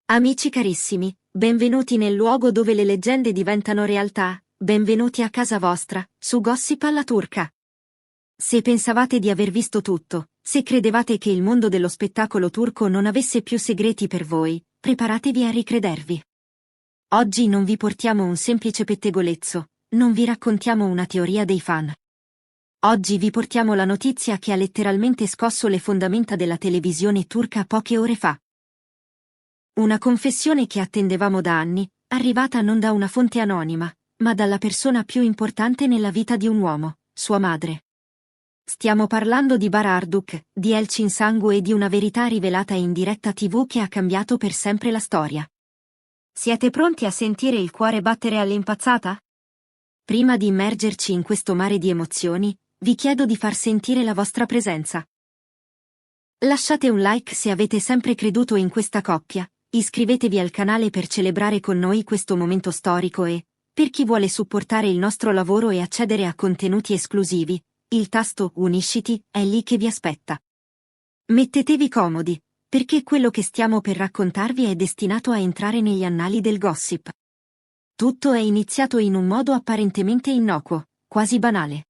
Amici carissimi, benvenuti nel luogo dove le leggende diventano realtà, benvenuti a casa vostra, su Gossip alla turca. Se pensavate di aver visto tutto, se credevate che il mondo dello spettacolo turco non avesse più segreti per voi, preparatevi a ricredervi. Oggi non vi portiamo un semplice pettegolezzo, non vi raccontiamo una teoria dei fan. Oggi vi portiamo la notizia che ha letteralmente scosso le fondamenta della televisione turca poche ore fa. Una confessione che attendevamo da anni, arrivata non da una fonte anonima, ma dalla persona più importante nella vita di un uomo, sua madre. Stiamo parlando di Bara Arduk, di Elçin Sangu e di una verità rivelata in diretta TV che ha cambiato per sempre la storia. Siete pronti a sentire il cuore battere all'impazzata? Prima di immergerci in questo mare di emozioni, vi chiedo di far sentire la vostra presenza. Lasciate un like se avete sempre creduto in questa coppia. Iscrivetevi al canale per celebrare con noi questo momento storico e, per chi vuole supportare il nostro lavoro e accedere a contenuti esclusivi, il tasto Unisciti è lì che vi aspetta. Mettetevi comodi, perché quello che stiamo per raccontarvi è destinato a entrare negli annali del gossip. Tutto è iniziato in un modo apparentemente innocuo, quasi banale.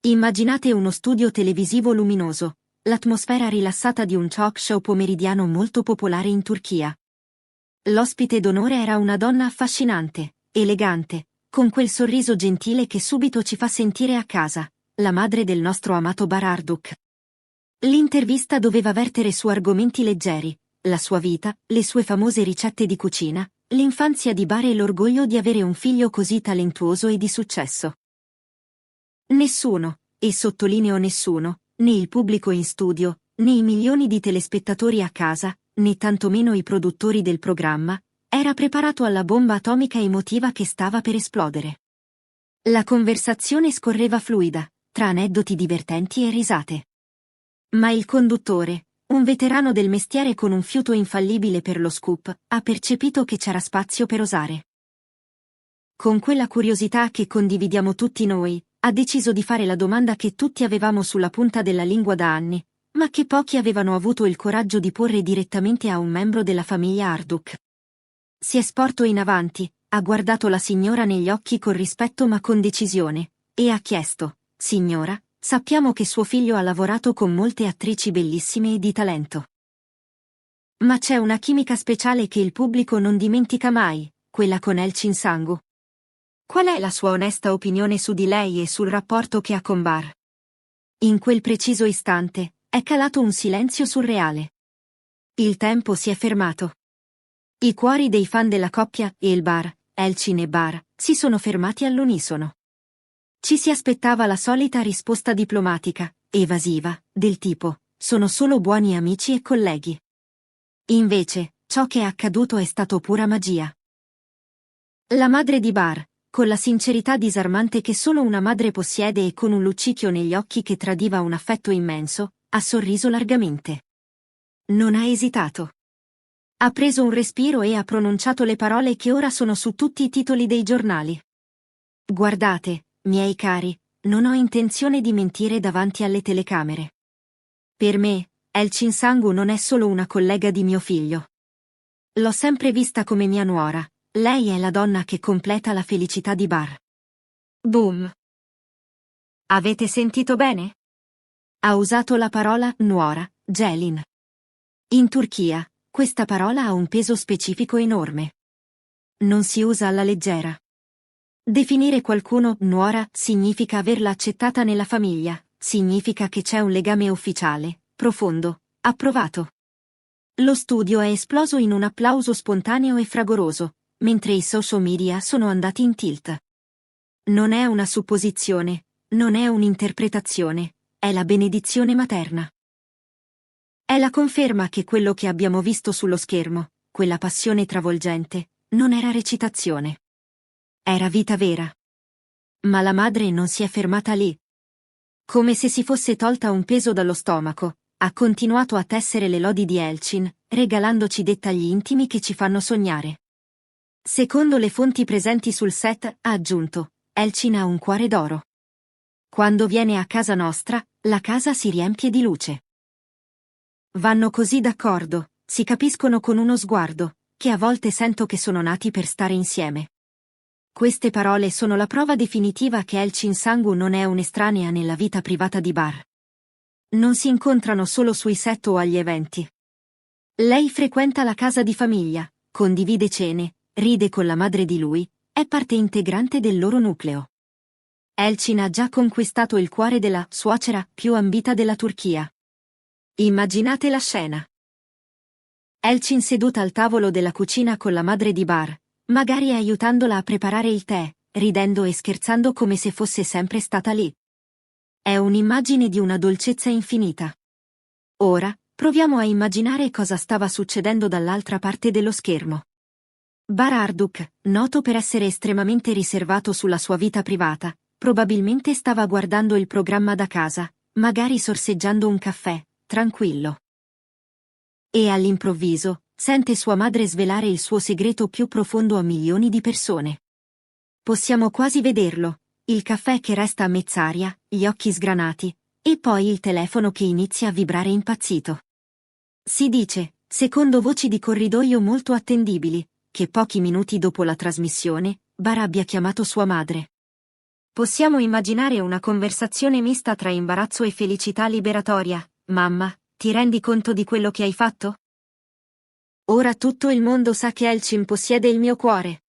Immaginate uno studio televisivo luminoso, l'atmosfera rilassata di un talk show pomeridiano molto popolare in Turchia. L'ospite d'onore era una donna affascinante, elegante, con quel sorriso gentile che subito ci fa sentire a casa, la madre del nostro amato Bara Arduk. L'intervista doveva vertere su argomenti leggeri, la sua vita, le sue famose ricette di cucina, l'infanzia di Bara e l'orgoglio di avere un figlio così talentuoso e di successo. Nessuno, e sottolineo nessuno, né il pubblico in studio, né i milioni di telespettatori a casa, né tantomeno i produttori del programma, era preparato alla bomba atomica emotiva che stava per esplodere. La conversazione scorreva fluida, tra aneddoti divertenti e risate. Ma il conduttore, un veterano del mestiere con un fiuto infallibile per lo scoop, ha percepito che c'era spazio per osare. Con quella curiosità che condividiamo tutti noi, ha deciso di fare la domanda che tutti avevamo sulla punta della lingua da anni, ma che pochi avevano avuto il coraggio di porre direttamente a un membro della famiglia Arduk. Si è sporto in avanti, ha guardato la signora negli occhi con rispetto ma con decisione, e ha chiesto: «Signora, sappiamo che suo figlio ha lavorato con molte attrici bellissime e di talento. Ma c'è una chimica speciale che il pubblico non dimentica mai, quella con Elçin Sangu. Qual è la sua onesta opinione su di lei e sul rapporto che ha con Bar?» In quel preciso istante, è calato un silenzio surreale. Il tempo si è fermato. I cuori dei fan della coppia, Bar, Elçin e Bar, si sono fermati all'unisono. Ci si aspettava la solita risposta diplomatica, evasiva, del tipo: «Sono solo buoni amici e colleghi». Invece, ciò che è accaduto è stato pura magia. La madre di Bar, con la sincerità disarmante che solo una madre possiede e con un luccichio negli occhi che tradiva un affetto immenso, ha sorriso largamente. Non ha esitato. Ha preso un respiro e ha pronunciato le parole che ora sono su tutti i titoli dei giornali. «Guardate, miei cari, non ho intenzione di mentire davanti alle telecamere. Per me, Elçin Sangu non è solo una collega di mio figlio. L'ho sempre vista come mia nuora. Lei è la donna che completa la felicità di Bar». Boom! Avete sentito bene? Ha usato la parola nuora, gelin. In Turchia, questa parola ha un peso specifico enorme. Non si usa alla leggera. Definire qualcuno nuora significa averla accettata nella famiglia, significa che c'è un legame ufficiale, profondo, approvato. Lo studio è esploso in un applauso spontaneo e fragoroso, mentre i social media sono andati in tilt. Non è una supposizione, non è un'interpretazione, è la benedizione materna. È la conferma che quello che abbiamo visto sullo schermo, quella passione travolgente, non era recitazione. Era vita vera. Ma la madre non si è fermata lì. Come se si fosse tolta un peso dallo stomaco, ha continuato a tessere le lodi di Elçin, regalandoci dettagli intimi che ci fanno sognare. Secondo le fonti presenti sul set, ha aggiunto: «Elçin ha un cuore d'oro. Quando viene a casa nostra, la casa si riempie di luce». Vanno così d'accordo, si capiscono con uno sguardo, che a volte sento che sono nati per stare insieme. Queste parole sono la prova definitiva che Elchin Sangu non è un'estranea nella vita privata di Bar. Non si incontrano solo sui set o agli eventi. Lei frequenta la casa di famiglia, condivide cene, ride con la madre di lui, è parte integrante del loro nucleo. Elchin ha già conquistato il cuore della suocera più ambita della Turchia. Immaginate la scena. Elchin seduta al tavolo della cucina con la madre di Bar, magari aiutandola a preparare il tè, ridendo e scherzando come se fosse sempre stata lì. È un'immagine di una dolcezza infinita. Ora, proviamo a immaginare cosa stava succedendo dall'altra parte dello schermo. Bar Arduk, noto per essere estremamente riservato sulla sua vita privata, probabilmente stava guardando il programma da casa, magari sorseggiando un caffè, tranquillo. E all'improvviso, sente sua madre svelare il suo segreto più profondo a milioni di persone. Possiamo quasi vederlo, il caffè che resta a mezz'aria, gli occhi sgranati, e poi il telefono che inizia a vibrare impazzito. Si dice, secondo voci di corridoio molto attendibili, che pochi minuti dopo la trasmissione, Bar abbia chiamato sua madre. Possiamo immaginare una conversazione mista tra imbarazzo e felicità liberatoria. Mamma, ti rendi conto di quello che hai fatto? Ora tutto il mondo sa che Elchin possiede il mio cuore.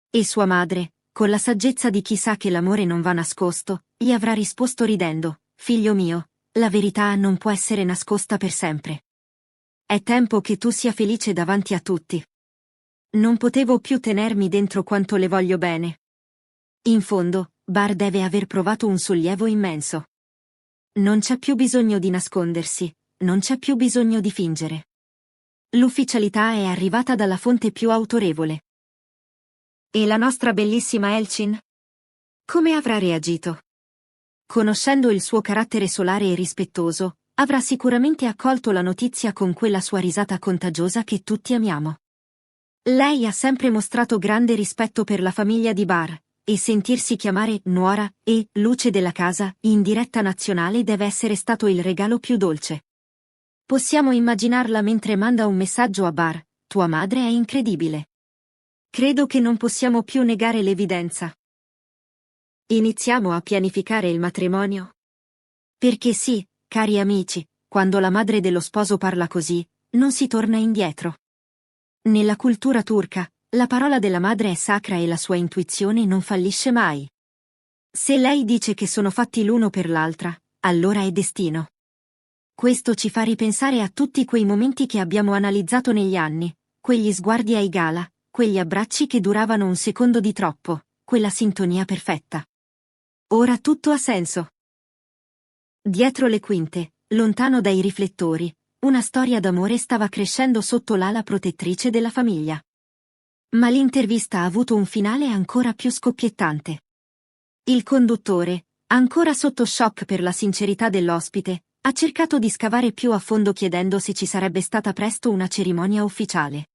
E sua madre, con la saggezza di chi sa che l'amore non va nascosto, gli avrà risposto ridendo, figlio mio, la verità non può essere nascosta per sempre. È tempo che tu sia felice davanti a tutti. Non potevo più tenermi dentro quanto le voglio bene. In fondo, Bar deve aver provato un sollievo immenso. Non c'è più bisogno di nascondersi, non c'è più bisogno di fingere. L'ufficialità è arrivata dalla fonte più autorevole. E la nostra bellissima Elchin? Come avrà reagito? Conoscendo il suo carattere solare e rispettoso, avrà sicuramente accolto la notizia con quella sua risata contagiosa che tutti amiamo. Lei ha sempre mostrato grande rispetto per la famiglia di Bar, e sentirsi chiamare nuora e luce della casa in diretta nazionale deve essere stato il regalo più dolce. Possiamo immaginarla mentre manda un messaggio a Bar, tua madre è incredibile. Credo che non possiamo più negare l'evidenza. Iniziamo a pianificare il matrimonio? Perché sì, cari amici, quando la madre dello sposo parla così, non si torna indietro. Nella cultura turca, la parola della madre è sacra e la sua intuizione non fallisce mai. Se lei dice che sono fatti l'uno per l'altra, allora è destino. Questo ci fa ripensare a tutti quei momenti che abbiamo analizzato negli anni, quegli sguardi ai gala, quegli abbracci che duravano un secondo di troppo, quella sintonia perfetta. Ora tutto ha senso. Dietro le quinte, lontano dai riflettori, una storia d'amore stava crescendo sotto l'ala protettrice della famiglia. Ma l'intervista ha avuto un finale ancora più scoppiettante. Il conduttore, ancora sotto shock per la sincerità dell'ospite, ha cercato di scavare più a fondo chiedendo se ci sarebbe stata presto una cerimonia ufficiale.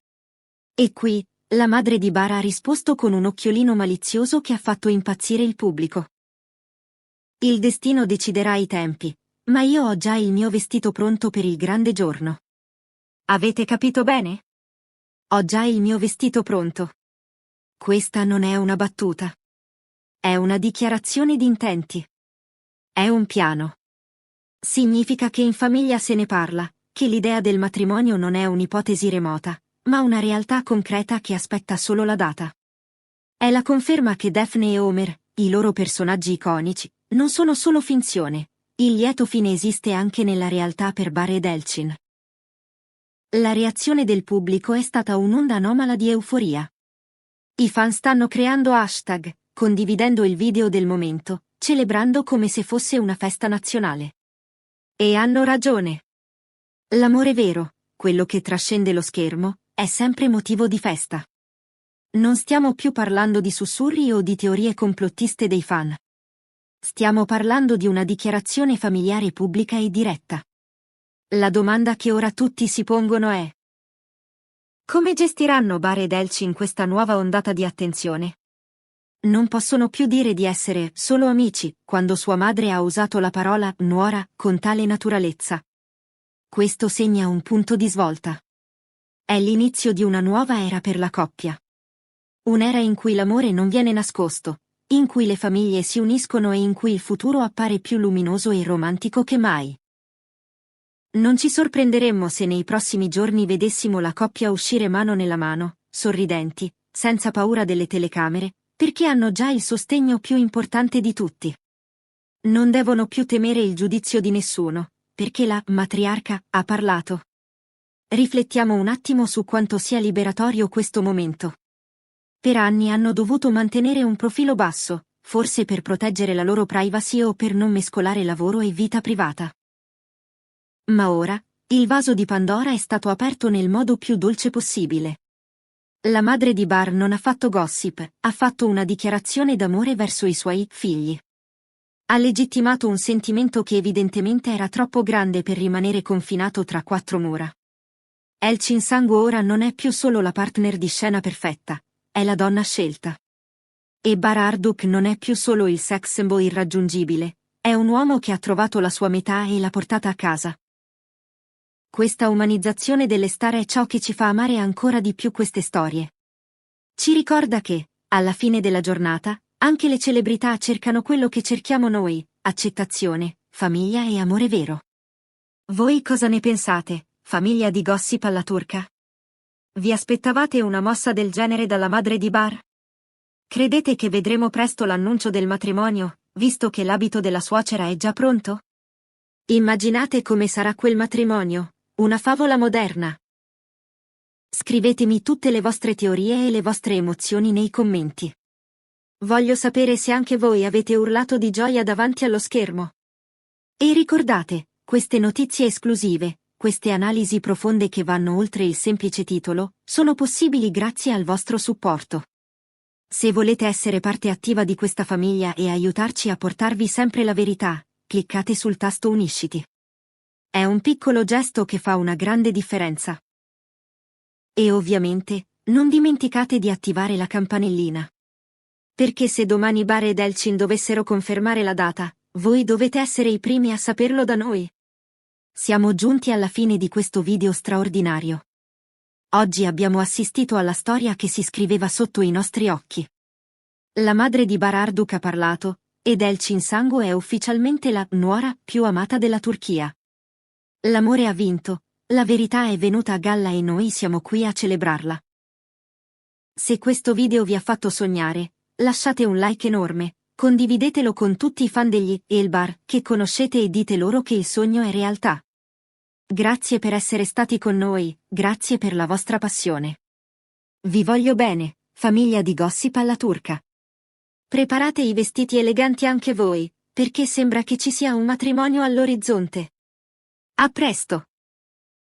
E qui, la madre di Bar ha risposto con un occhiolino malizioso che ha fatto impazzire il pubblico. Il destino deciderà i tempi, ma io ho già il mio vestito pronto per il grande giorno. Avete capito bene? Ho già il mio vestito pronto. Questa non è una battuta. È una dichiarazione di intenti. È un piano. Significa che in famiglia se ne parla, che l'idea del matrimonio non è un'ipotesi remota, ma una realtà concreta che aspetta solo la data. È la conferma che Daphne e Homer, i loro personaggi iconici, non sono solo finzione, il lieto fine esiste anche nella realtà per Bar ed Elchin. La reazione del pubblico è stata un'onda anomala di euforia. I fan stanno creando hashtag, condividendo il video del momento, celebrando come se fosse una festa nazionale. E hanno ragione. L'amore vero, quello che trascende lo schermo, è sempre motivo di festa. Non stiamo più parlando di sussurri o di teorie complottiste dei fan. Stiamo parlando di una dichiarazione familiare pubblica e diretta. La domanda che ora tutti si pongono è: come gestiranno Bar ed Elchin questa nuova ondata di attenzione? Non possono più dire di essere solo amici, quando sua madre ha usato la parola nuora con tale naturalezza. Questo segna un punto di svolta. È l'inizio di una nuova era per la coppia. Un'era in cui l'amore non viene nascosto, in cui le famiglie si uniscono e in cui il futuro appare più luminoso e romantico che mai. Non ci sorprenderemmo se nei prossimi giorni vedessimo la coppia uscire mano nella mano, sorridenti, senza paura delle telecamere, perché hanno già il sostegno più importante di tutti. Non devono più temere il giudizio di nessuno, perché la matriarca ha parlato. Riflettiamo un attimo su quanto sia liberatorio questo momento. Per anni hanno dovuto mantenere un profilo basso, forse per proteggere la loro privacy o per non mescolare lavoro e vita privata. Ma ora, il vaso di Pandora è stato aperto nel modo più dolce possibile. La madre di Bar non ha fatto gossip, ha fatto una dichiarazione d'amore verso i suoi figli. Ha legittimato un sentimento che evidentemente era troppo grande per rimanere confinato tra quattro mura. Elçin Sangu ora non è più solo la partner di scena perfetta, è la donna scelta. E Bar Arduk non è più solo il sex symbol irraggiungibile, è un uomo che ha trovato la sua metà e l'ha portata a casa. Questa umanizzazione delle star è ciò che ci fa amare ancora di più queste storie. Ci ricorda che, alla fine della giornata, anche le celebrità cercano quello che cerchiamo noi, accettazione, famiglia e amore vero. Voi cosa ne pensate, famiglia di Gossip alla turca? Vi aspettavate una mossa del genere dalla madre di Bar? Credete che vedremo presto l'annuncio del matrimonio, visto che l'abito della suocera è già pronto? Immaginate come sarà quel matrimonio, una favola moderna. Scrivetemi tutte le vostre teorie e le vostre emozioni nei commenti. Voglio sapere se anche voi avete urlato di gioia davanti allo schermo. E ricordate, queste notizie esclusive, queste analisi profonde che vanno oltre il semplice titolo, sono possibili grazie al vostro supporto. Se volete essere parte attiva di questa famiglia e aiutarci a portarvi sempre la verità, cliccate sul tasto Unisciti. È un piccolo gesto che fa una grande differenza. E ovviamente, non dimenticate di attivare la campanellina. Perché se domani Bar ed Elçin dovessero confermare la data, voi dovete essere i primi a saperlo da noi. Siamo giunti alla fine di questo video straordinario. Oggi abbiamo assistito alla storia che si scriveva sotto i nostri occhi. La madre di Bar Arduk ha parlato, ed Elçin Sangu è ufficialmente la nuora più amata della Turchia. L'amore ha vinto, la verità è venuta a galla e noi siamo qui a celebrarla. Se questo video vi ha fatto sognare, lasciate un like enorme, condividetelo con tutti i fan degli Elbar che conoscete e dite loro che il sogno è realtà. Grazie per essere stati con noi, grazie per la vostra passione. Vi voglio bene, famiglia di Gossip alla turca. Preparate i vestiti eleganti anche voi, perché sembra che ci sia un matrimonio all'orizzonte. A presto!